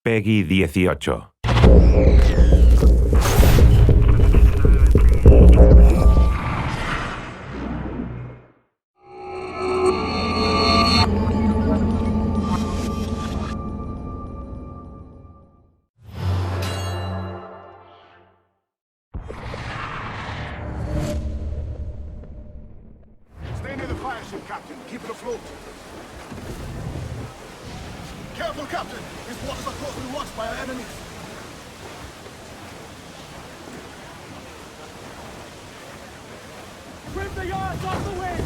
Peggy 18. Stay near the fire ship, Captain. Keep it afloat. Careful, Captain. These waters are closely watched by our enemies. Trim the yards off the wind!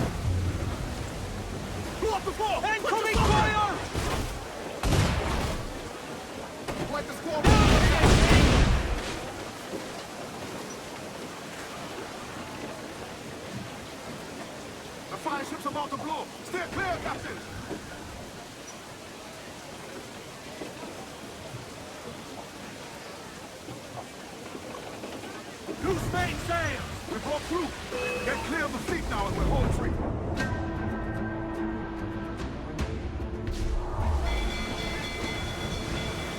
Blow up the fore! Incoming fire! Light the squall! The fire ship's about to blow! Stay clear, Captain! Loose mainsail! We broke through! Get clear of the fleet now and we're home free!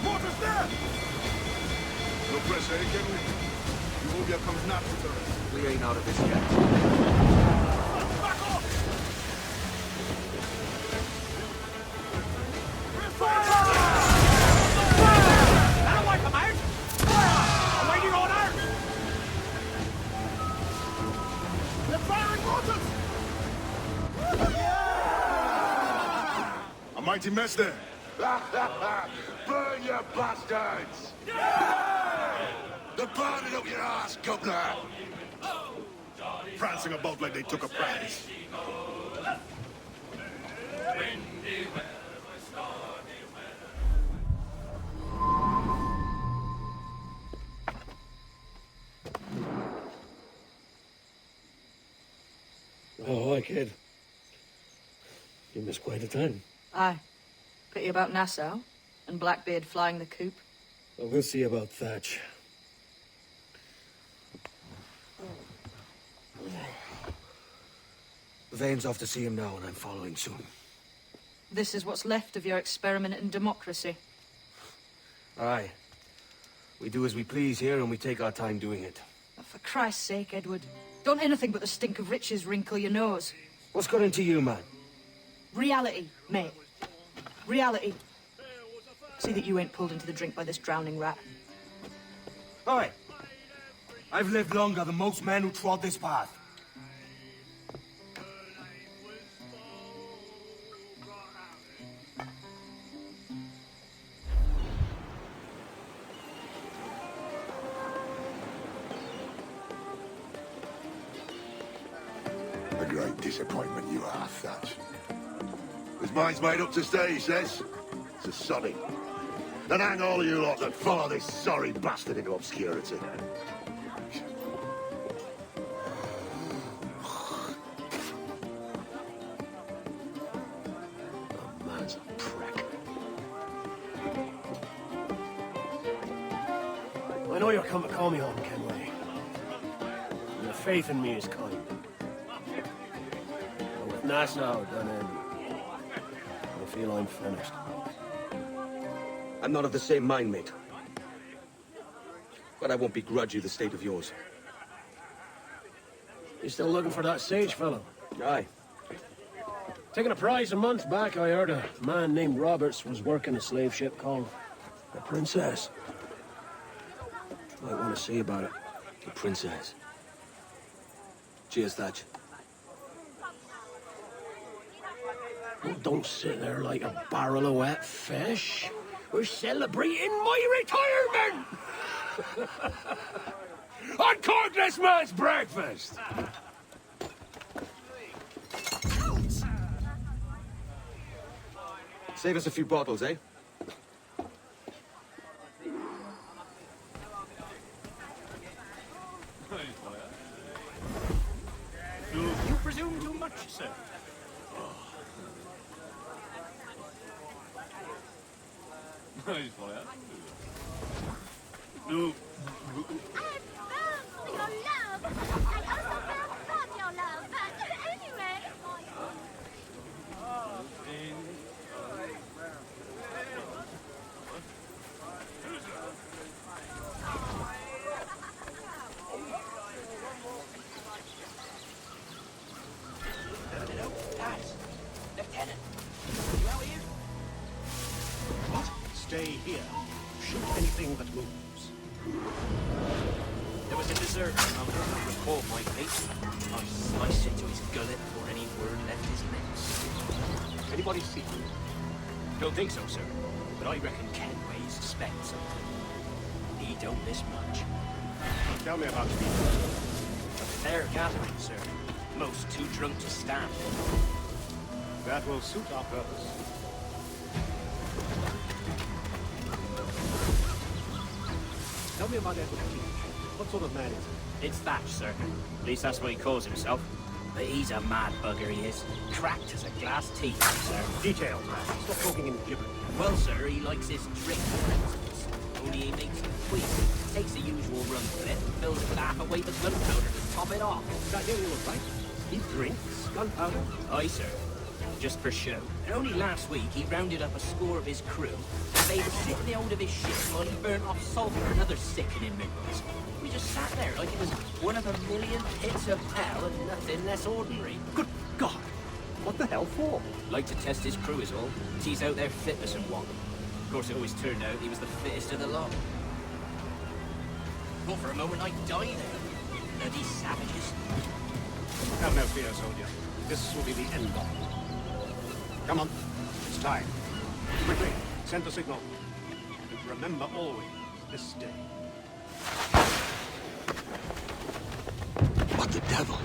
Mortar's there! No pressure, eh, Kenway? EVGA comes natural to us. We ain't out of this yet. Back off! Fire! That'll wipe them out! Fire! Awaiting orders! They're firing mortars! A mighty mess there. Burn, you bastards! They're burning up your ass, governor! Prancing about like they took a prize. Oh, hi, kid. You missed quite a time. Aye. Pity about Nassau, and Blackbeard flying the coop. Well, we'll see about Thatch. Vane's off to see him now, and I'm following soon. This is what's left of your experiment in democracy. Aye. We do as we please here, and we take our time doing it. But for Christ's sake, Edward, don't anything but the stink of riches wrinkle your nose. What's got into you, man? Reality, mate. Reality. See that you ain't pulled into the drink by this drowning rat. Aye. I've lived longer than most men who trod this path. A great disappointment you are, Thatch. His mind's made up to stay, he says. It's a sodding. Then hang all of you lot that follow this sorry bastard into obscurity. The man's a prick. I know you're come to call me home, Kenway. Your faith in me is kind. But with Nassau done in, I feel I'm finished. I'm not of the same mind, mate. But I won't begrudge you the state of yours. You still looking for that sage fellow? Aye. Taking a prize a month back, I heard a man named Roberts was working a slave ship called the Princess. Might want to see about it. The princess. Cheers, Thatch. Well, don't sit there like a barrel of wet fish. We're celebrating my retirement! On Cordless Man's breakfast! Save us a few bottles, eh? You presume too much, sir. No. I found your love. I also found your love, but anyway. stay here. Shoot anything that moves. There was a deserter among them who recalled my fate. I sliced into his gullet before any word left his lips. Anybody see him? Don't think so, sir. But I reckon Kenway suspects something. He don't miss much. Tell me about the A fair gathering, sir. Most too drunk to stand. That will suit our purpose. Tell me about Edward King. What sort of man is he? It's Thatch, sir. At least that's what he calls himself. But he's a mad bugger, he is. Cracked as a glass teeth, sir. Details, man. Stop talking in gibberish. Well, sir, he likes his drink, for instance. Only he makes it quick. Takes the usual run for it and fills it with half a weight of gunpowder to top it off. Did I hear you all right? He drinks gunpowder? Aye, sir. Just for show. And only last week, he rounded up a score of his crew and made them sit in the hold of his ship while he burnt off sulfur and other sickening minerals. We just sat there like it was one of a million pits of hell and nothing less ordinary. Good God! What the hell for? Like to test his crew is all. Tease out their fitness and what. Of course, it always turned out he was the fittest of the lot. Thought for a moment I'd die there. Bloody savages. Have no fear, soldier. This will be the end of it. Come on. It's time. Quickly, send the signal. And remember always this day. What the devil?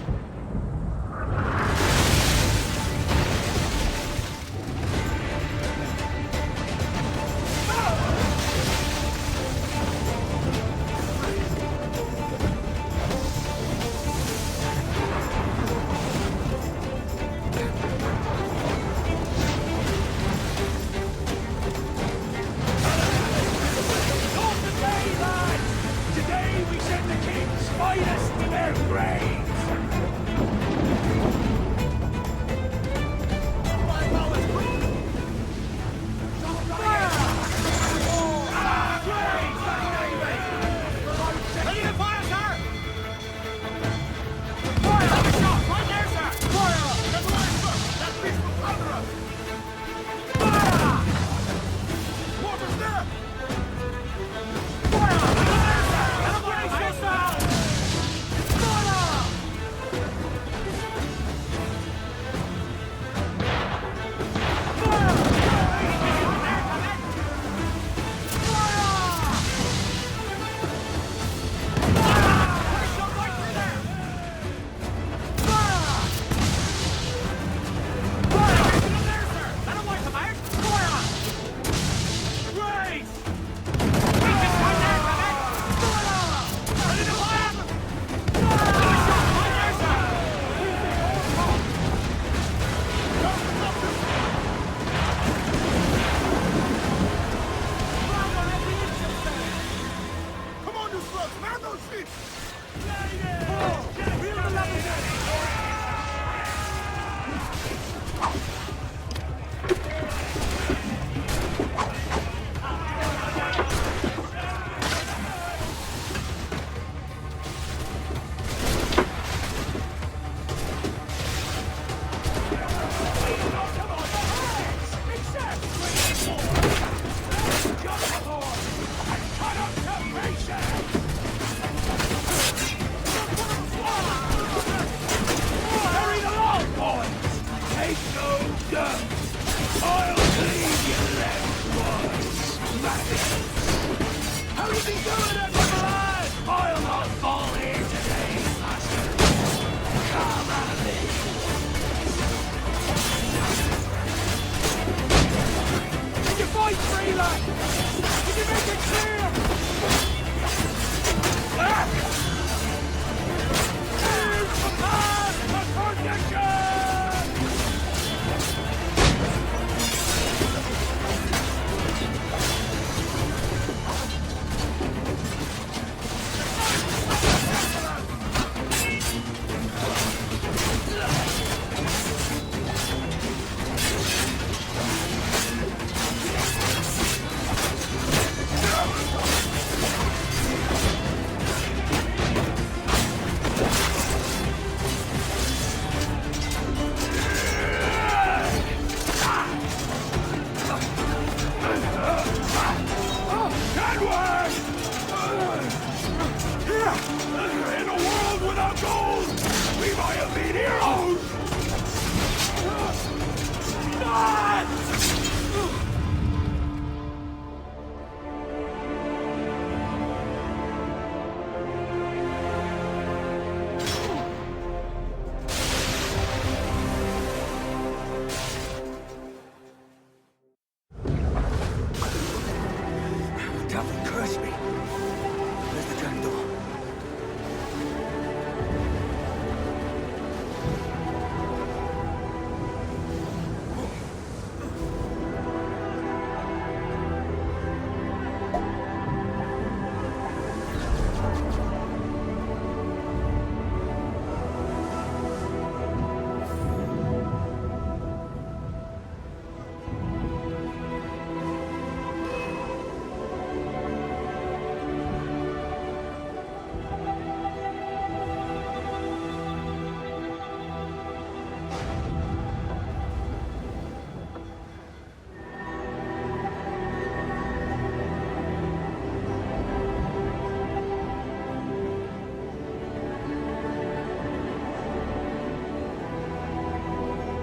Captain, curse me. Where's the jackdaw?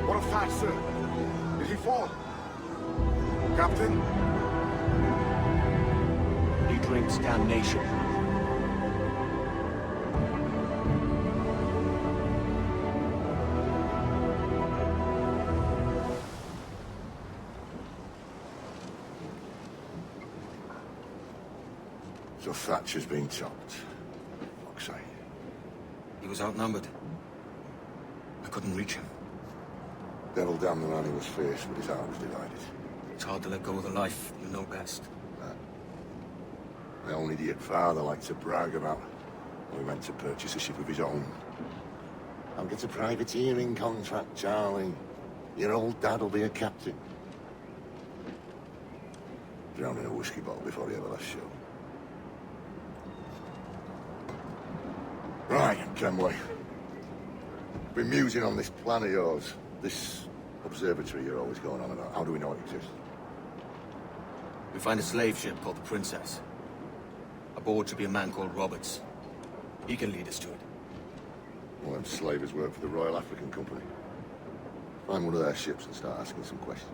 What of that, sir? Did he fall? Captain? He drinks damnation. So Thatcher's been chopped. Fuck's sake. He was outnumbered. I couldn't reach him. Devil damn the man he was fierce, but his heart was divided. It's hard to let go of the life you know best. My own idiot father liked to brag about how he meant to purchase a ship of his own. I'll get a privateering contract, Charlie. Your old dad'll be a captain. Drowned in a whiskey bottle before he ever left shore. Right, Kenway. Been musing on this plan of yours. This observatory you're always going on about. How do we know it exists? We find a slave ship called the Princess. Aboard should be a man called Roberts. He can lead us to it. Well, them slavers work for the Royal African Company. Find one of their ships and start asking some questions.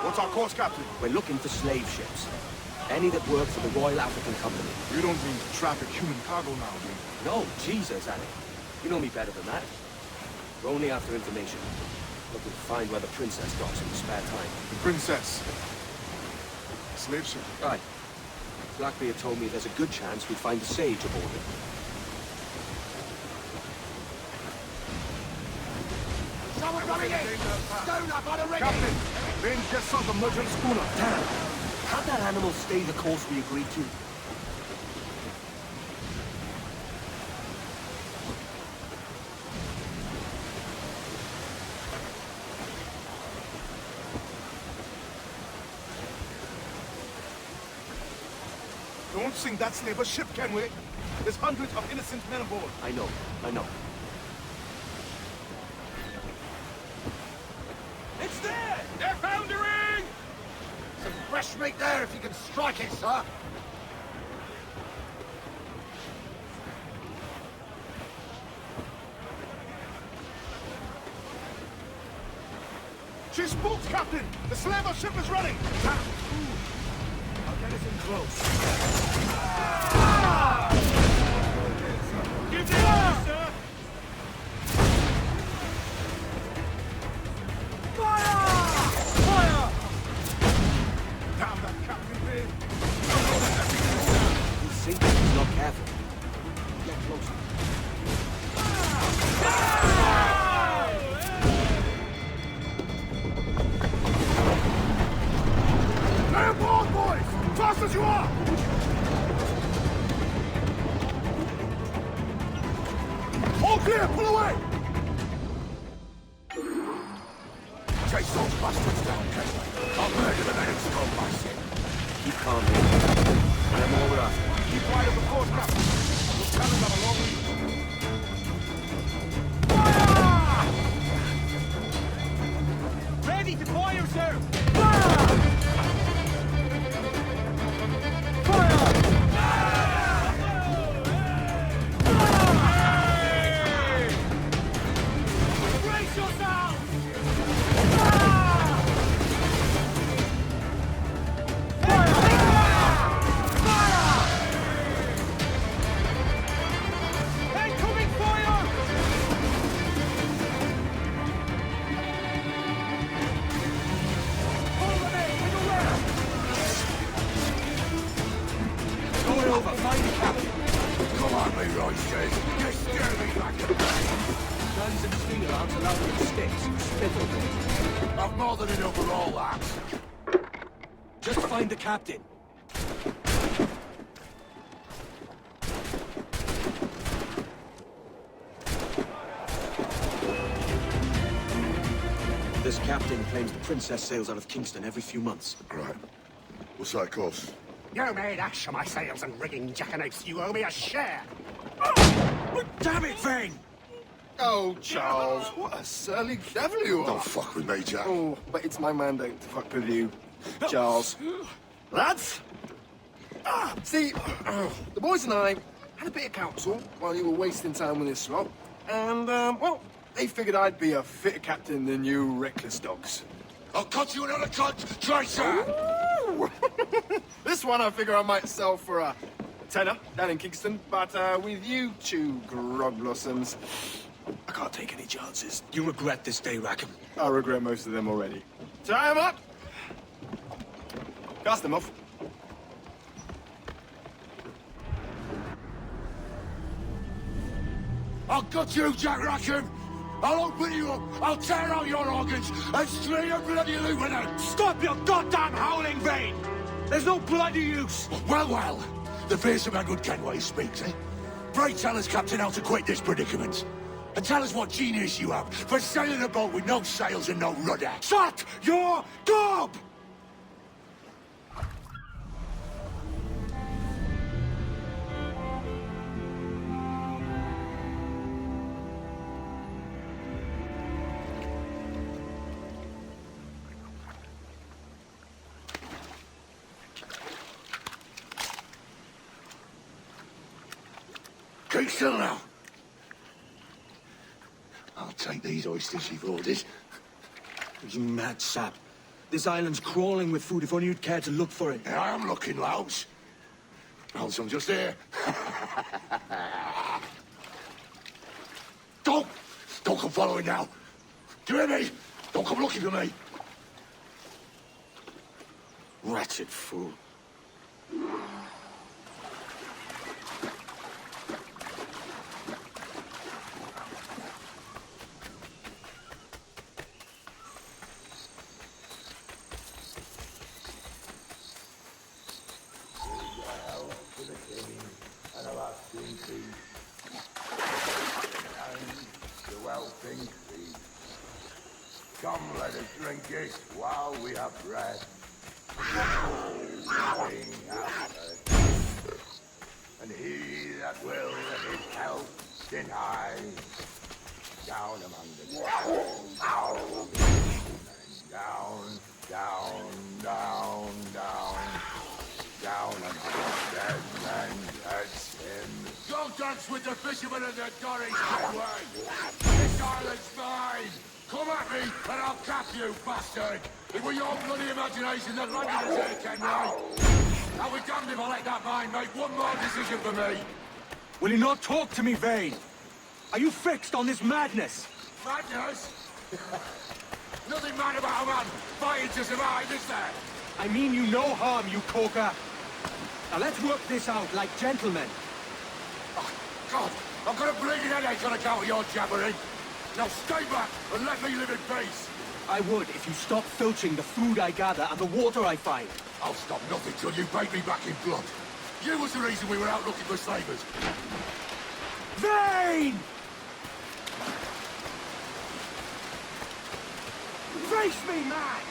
What's our course, Captain? We're looking for slave ships. Any that work for the Royal African Company. You don't mean to traffic human cargo now, do you? No, Jesus, Annie. You know me better than that. We're only after information. Looking to find where the Princess docks in the spare time. The Princess. A slave ship. Right. Blackbeard told me there's a good chance we'd find a sage aboard it. Someone running in! Stone up on a rigging! Captain, Vane just sunk a merchant schooner. Damn! How'd that animal stay the course we agreed to? Don't sink that slaver ship, Kenway. There's hundreds of innocent men aboard. I know. It's there! They're foundering! Some fresh meat there if you can strike it, sir. She spooks, Captain! The slaver ship is running! I'll get us in close. Give me up, sir! Fire! Damn that Captain Vane! He's sinking if he's not careful. Get closer. Lay aboard, boys! Fast as you are! All clear! Pull away! Chase those bastards down, Kenway. I'll murder them and install my ship. Keep calm, here. I'm all we're after. Keep wide of the course, Captain. Those cannons have a long reach. Fire! Ready to fire, sir! Fire! Brace yourself! Christ, you scare me like a Guns and stinger arms allowed with sticks. Spittle them. I've more than enough of all that. Just find the captain. This captain claims the princess sails out of Kingston every few months. Right. What's that cost? You made ash of my sails and rigging, jackanapes. You owe me a share. Damn it, Vane! Oh, Charles, what a surly devil you are. Don't fuck with me, Jack. Oh, but it's my mandate to fuck with you, Charles. Lads! See, the boys and I had a bit of counsel while you were wasting time with this lot. And, well, they figured I'd be a fitter captain than you reckless dogs. I'll cut you another cut, Tracer! This one I figure I might sell for a tenner down in Kingston, but with you two grog blossoms, I can't take any chances. You regret this day, Rackham. I regret most of them already. Tie them up! Cast them off. I'll gut you, Jack Rackham! I'll open you up, I'll tear out your organs, and string your bloody luminance! Stop your goddamn howling, Vane! There's no bloody use! Well, well, the fearsome Edward Kenway speaks, eh? Pray tell us, Captain, how to quit this predicament. And tell us what genius you have for sailing a boat with no sails and no rudder. Shut your gob! Keep still now. I'll take these oysters you've ordered. You mad sap. This island's crawling with food if only you'd care to look for it. Yeah, I am looking, Louse. Found some just here. Don't come following now. Do you hear me? Don't come looking for me. Wretched fool. Come, let us drink it while we have breath. And he that will his health deny, down among the down, down among the dead men that sin. Go dance with the fishermen and the dories, Kenway! This island's mine! Come at me, and I'll cap you, bastard! It was your bloody imagination that landed us here, Kenway! I'll be damned if I let that mind make one more decision for me! Will you not talk to me, Vane? Are you fixed on this madness? Madness? Nothing mad about a man fighting to survive, is there? I mean you no harm, you corker. Now let's work this out like gentlemen. Oh, God, I've got a bleeding headache on account of your jabbering. Now stay back and let me live in peace. I would if you stopped filching the food I gather and the water I find. I'll stop nothing till you bait me back in blood. You was the reason we were out looking for slavers. Vane! Face me, man!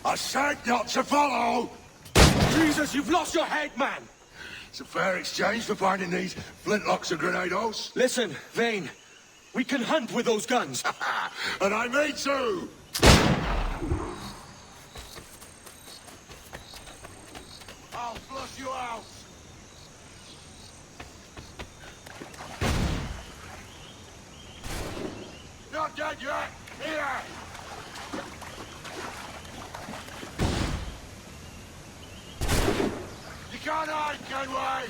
I said not to follow! Jesus, you've lost your head, man! It's a fair exchange for finding these flintlocks and grenados. Listen, Vane. We can hunt with those guns. And I may too! I'll flush you out! Not dead yet! Here! You can't hide, Kenway!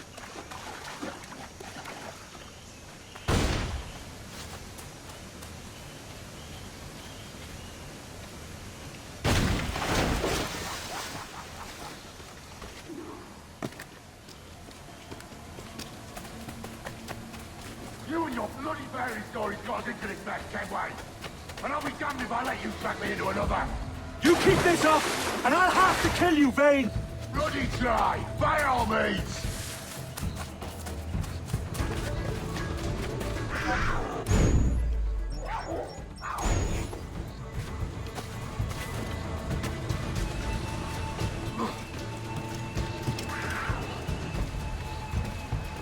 You and your bloody fairy stories got us into this mess, Kenway! And I'll be damned if I let you track me into another! You keep this up, and I'll have to kill you, Vane! Bloody try! By all means!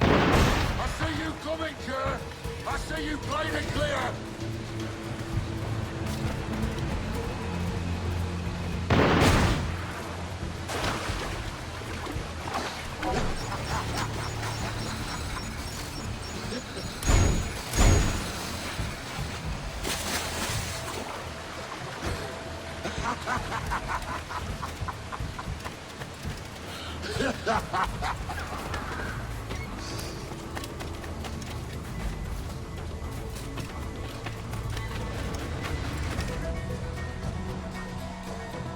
I see you coming, sir! I see you plain and clear!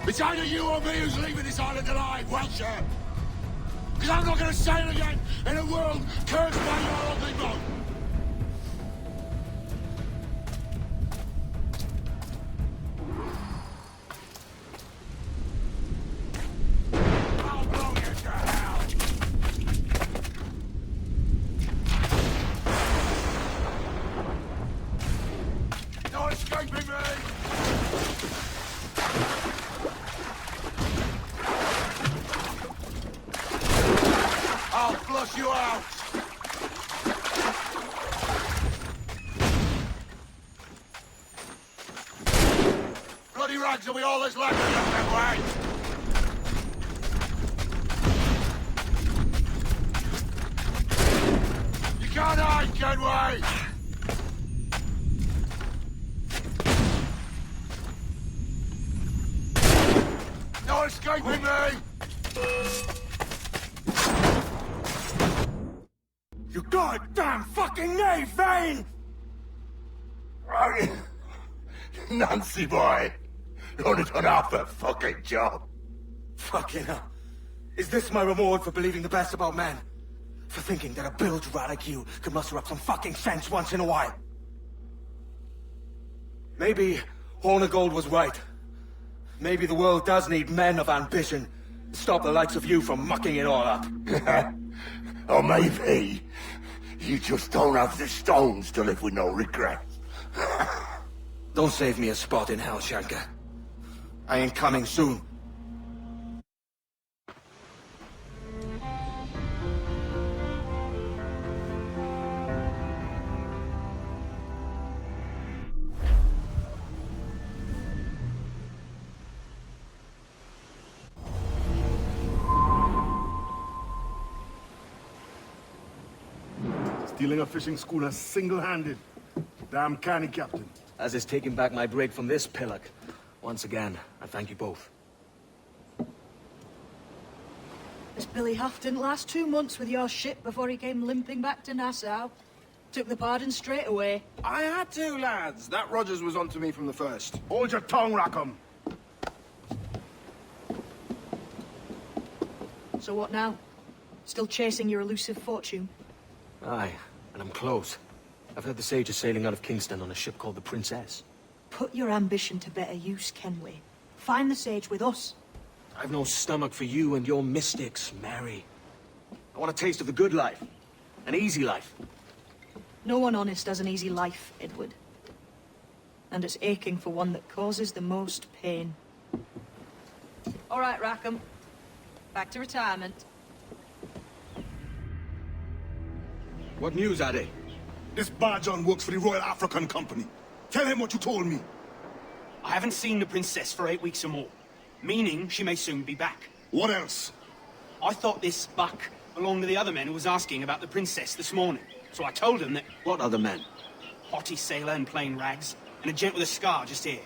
It's either you or me who's leaving this island alive, Welcher! Because I'm not going to sail again in a world cursed by your ugly boat! I'll blow you to hell! No escaping me! I'll flush you out! Bloody rags will be all that's left of you, Kenway! You can't hide, Kenway! No escaping me! You goddamn fucking knave, Vane! Nancy boy! You only done half the fucking job! Fucking hell. Is this my reward for believing the best about men? For thinking that a bilge rat like you could muster up some fucking sense once in a while? Maybe Horn of Gold was right. Maybe the world does need men of ambition to stop the likes of you from mucking it all up. Or maybe you just don't have the stones to live with no regrets. Don't save me a spot in hell, Shanka. I ain't coming soon. Stealing a fishing schooner single-handed. Damn canny captain. As is taking back my brig from this pillock. Once again, I thank you both. This Billy Huff didn't last 2 months with your ship before he came limping back to Nassau. Took the pardon straight away. I had to, lads. That Rogers was onto me from the first. Hold your tongue, Rackham. So what now? Still chasing your elusive fortune? Aye, and I'm close. I've heard the Sage is sailing out of Kingston on a ship called the Princess. Put your ambition to better use, Kenway. Find the Sage with us. I've no stomach for you and your mystics, Mary. I want a taste of the good life. An easy life. No one honest has an easy life, Edward. And it's aching for one that causes the most pain. All right, Rackham. Back to retirement. What news, Ade? This Barjon works for the Royal African Company. Tell him what you told me. I haven't seen the princess for 8 weeks or more, meaning she may soon be back. What else? I thought this buck belonged to the other men who was asking about the princess this morning. So I told him that... What other men? Haughty sailor in plain rags, and a gent with a scar just here.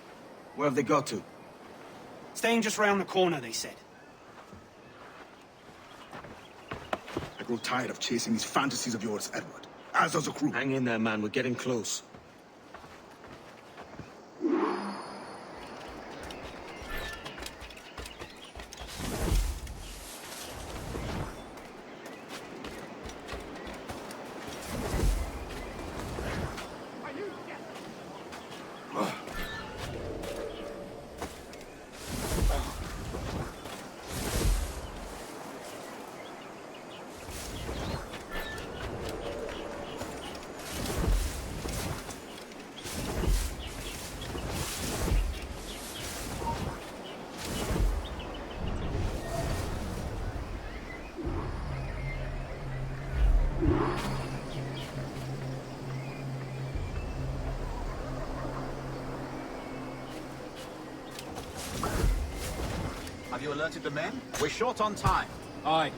Where have they got to? Staying just round the corner, they said. I grow tired of chasing these fantasies of yours, Edward. As does the crew. Hang in there, man. We're getting close. Have you alerted the men? We're short on time. Aye.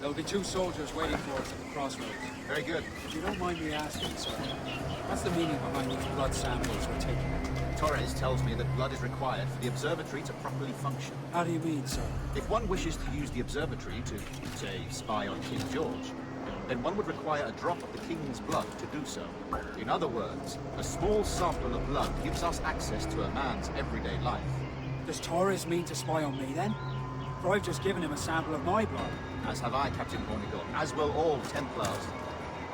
There'll be 2 soldiers waiting for us at the crossroads. Very good. If you don't mind me asking, sir, what's the meaning behind these blood samples we're taking? Torres tells me that blood is required for the observatory to properly function. How do you mean, sir? If one wishes to use the observatory to, say, spy on King George, then one would require a drop of the King's blood to do so. In other words, a small sample of blood gives us access to a man's everyday life. Does Torres mean to spy on me, then? For I've just given him a sample of my blood. As have I, Captain Hornigold, as will all Templars.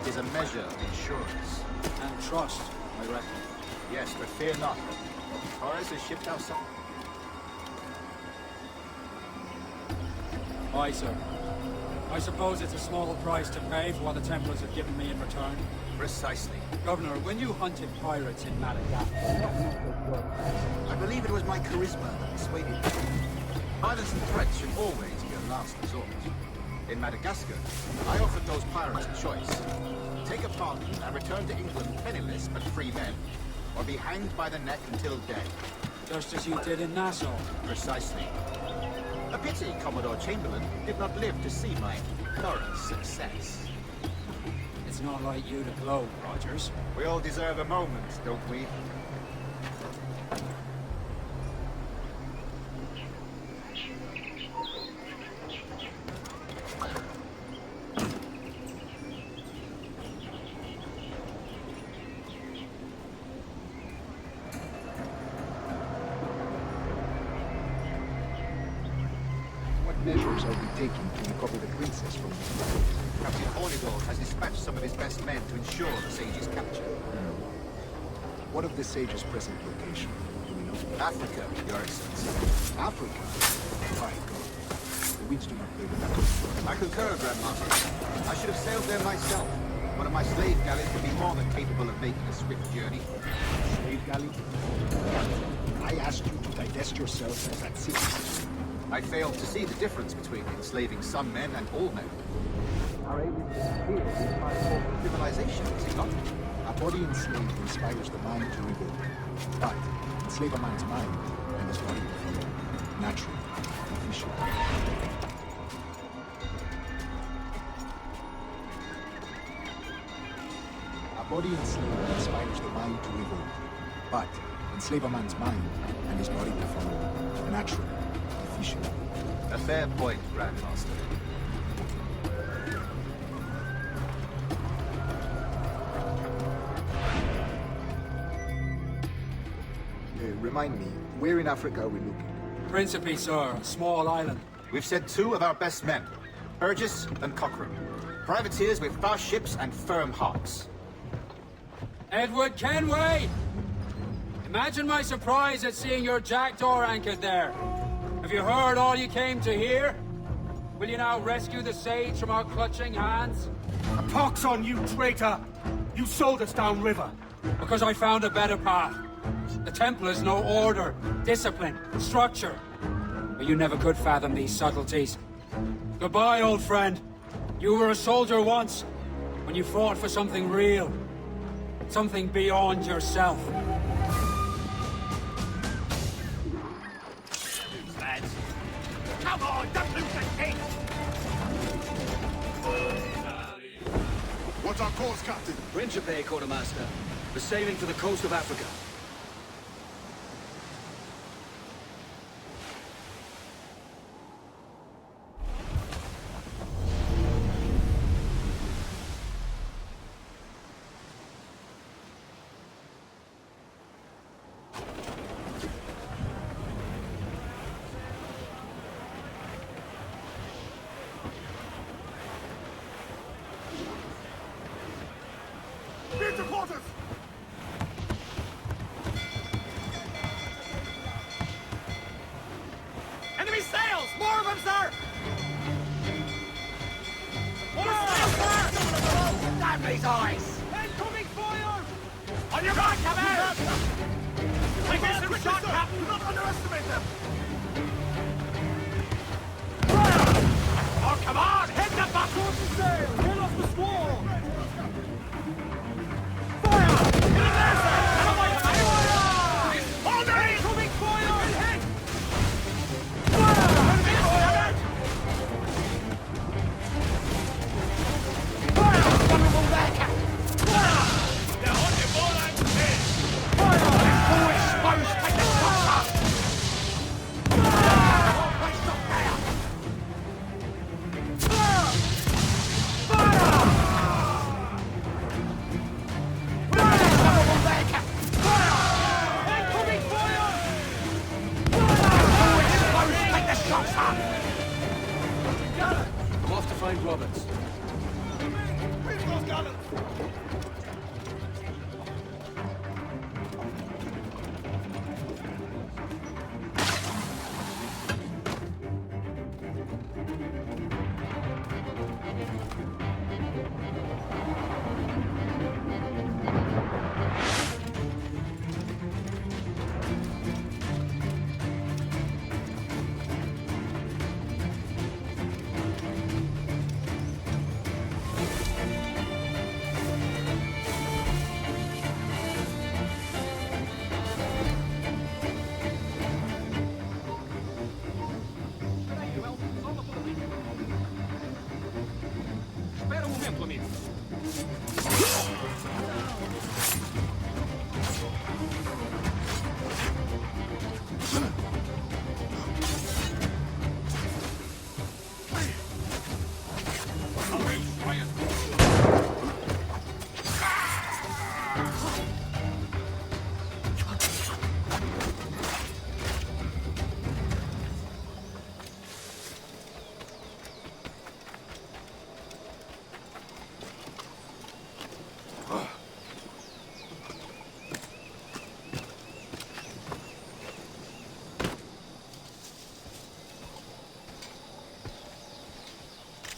It is a measure of insurance. And trust, I reckon. Yes, but fear not. Torres has shipped our son. Aye, sir. I suppose it's a small price to pay for what the Templars have given me in return. Precisely. Governor, when you hunted pirates in Madagascar, I believe it was my charisma that persuaded me. Violence and threats should always be a last resort. In Madagascar, I offered those pirates a choice. Take a pardon and return to England penniless but free men, or be hanged by the neck until dead. just as you did in Nassau. Precisely. A pity Commodore Chamberlain did not live to see my thorough success. It's not like you to gloat, Rogers. We all deserve a moment, don't we? Measures are we taking to recover the princess from the Captain Hornigold has dispatched some of his best men to ensure the sage's capture. What of the sage's present location? Do we know? Africa, Your Excellency. Africa? My God. The winds do not play with that. I concur, Grandmaster. I should have sailed there myself. One of my slave galleys would be more than capable of making a swift journey. Slave galley? I asked you to divest yourself as that citizen. I failed to see the difference between enslaving some men and all men. Our aim is here is my form of civilization, is it not? A body enslaved inspires the mind to revolt. But enslave a man's mind, and his body will follow. Naturally, efficient. A body enslaved inspires the mind to revolt. But enslave a man's mind, and his body will follow. Naturally. A fair point, Grandmaster. Remind me, where in Africa are we looking? Principe, sir, a small island. We've sent 2 of our best men, Burgess and Cochrane. Privateers with fast ships and firm hearts. Edward Kenway! Imagine my surprise at seeing your jackdaw anchored there. Have you heard all you came to hear? Will you now rescue the sage from our clutching hands? A pox on you, traitor! You sold us downriver. Because I found a better path. The Templars know order, discipline, structure. but you never could fathom these subtleties. Goodbye, old friend. You were a soldier once, when you fought for something real. Something beyond yourself. Lads, come on, don't lose the key! What's our course, Captain? Principe, Quartermaster. We're sailing for the coast of Africa. Into quarters! Enemy sails! More of them, sir! More sails, sir! Damn these eyes! Incoming fire! On your mark, Captain! We get some shot, Captain! Do not underestimate them! Oh, come on! Hit the buckle! Sail! Get off the squall! I'm off to find Roberts. Espera un momento, amigo.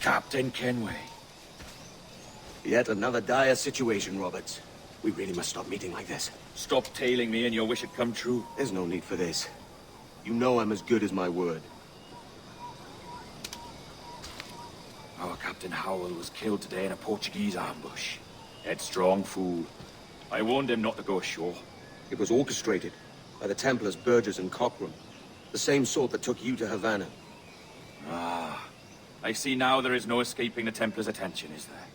Captain Kenway. Yet another dire situation, Roberts. We really must stop meeting like this. Stop tailing me and your wish had come true. There's no need for this. You know I'm as good as my word. Our Captain Howell was killed today in a Portuguese ambush. Headstrong fool. I warned him not to go ashore. It was orchestrated by the Templars Burgess and Cockram. The same sort that took you to Havana. Ah. I see now there is no escaping the Templars' attention, is there?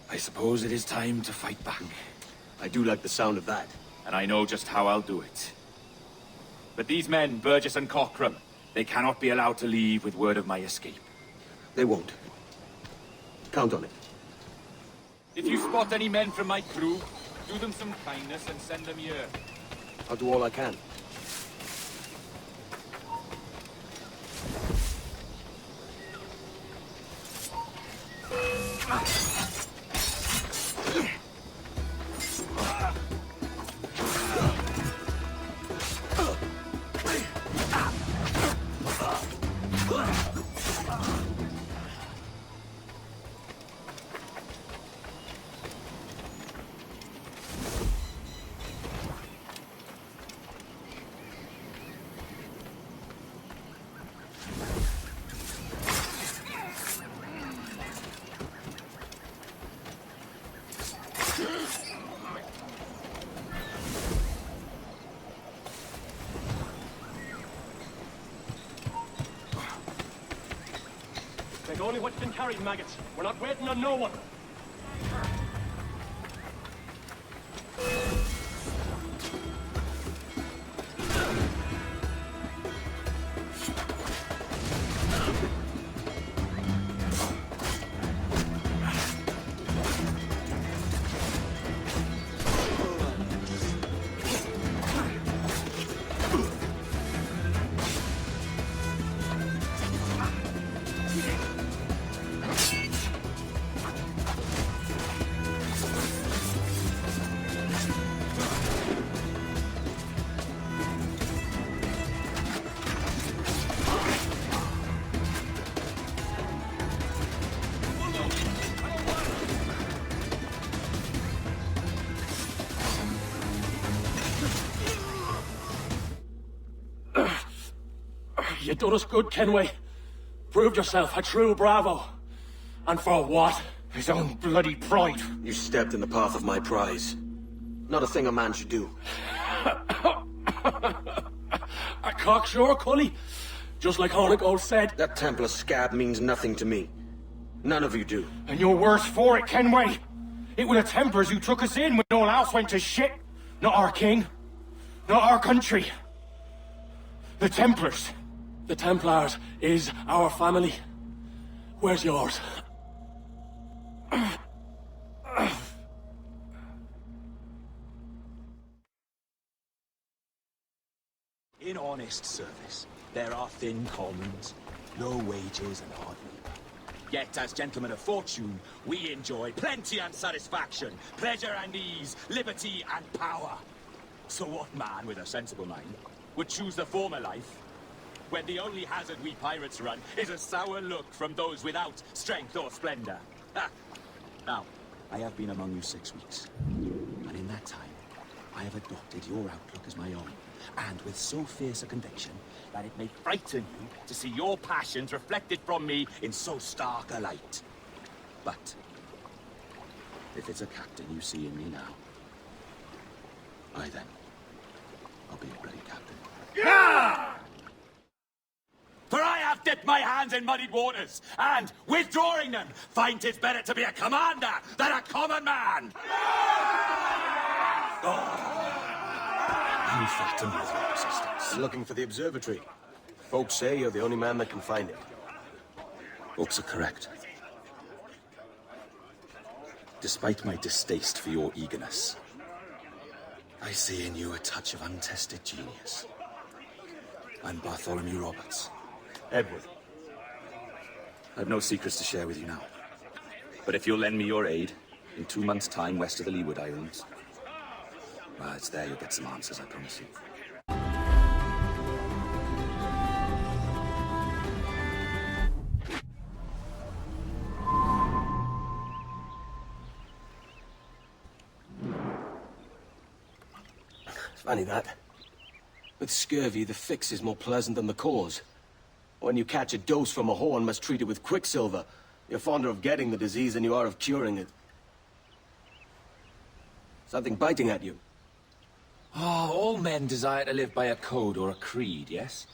I suppose it is time to fight back. I do like the sound of that. And I know just how I'll do it. But these men, Burgess and Cockram, they cannot be allowed to leave with word of my escape. They won't. Count on it. If you spot any men from my crew, do them some kindness and send them here. I'll do all I can. Take only what's been carried, maggots. We're not waiting on no one. You done us good, Kenway. Proved yourself a true bravo. And for what? His own bloody pride. You stepped in the path of my prize. Not a thing a man should do. A cocksure, Cully. Just like Hornigold said. That Templar scab means nothing to me. None of you do. And you're worse for it, Kenway. It were the Templars who took us in when all else went to shit. Not our king. Not our country. The Templars. The Templars is our family. Where's yours? In honest service, there are thin commons, low wages and hard labor. Yet, as gentlemen of fortune, we enjoy plenty and satisfaction, pleasure and ease, liberty and power. So what man with a sensible mind would choose the former life, when the only hazard we pirates run is a sour look from those without strength or splendor? Ha! Now, I have been among you 6 weeks, and in that time, I have adopted your outlook as my own, and with so fierce a conviction that it may frighten you to see your passions reflected from me in so stark a light. But if it's a captain you see in me now, I then, I'll be a bloody captain. Yeah! For I have dipped my hands in muddied waters, and, withdrawing them, find 'tis better to be a commander than a common man! You flatter me with your persistence. Looking for the observatory. Folks say you're the only man that can find it. Folks are correct. Despite my distaste for your eagerness, I see in you a touch of untested genius. I'm Bartholomew Roberts. Edward. I've no secrets to share with you now. But if you'll lend me your aid, in 2 months' time west of the Leeward Islands, well, it's there you'll get some answers, I promise you. It's funny that. With scurvy, the fix is more pleasant than the cause. When you catch a dose from a horn, must treat it with quicksilver. You're fonder of getting the disease than you are of curing it. Something biting at you. Ah, all men desire to live by a code or a creed, yes?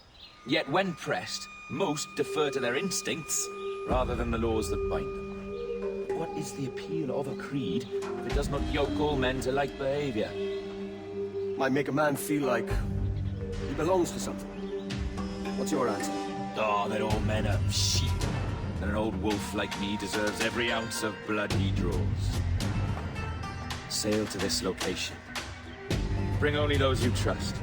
Yet when pressed, most defer to their instincts rather than the laws that bind them. But what is the appeal of a creed if it does not yoke all men to like behavior? Might make a man feel like he belongs to something. What's your answer? Oh, that all men are sheep, and an old wolf like me deserves every ounce of blood he draws. Sail to this location. Bring only those you trust.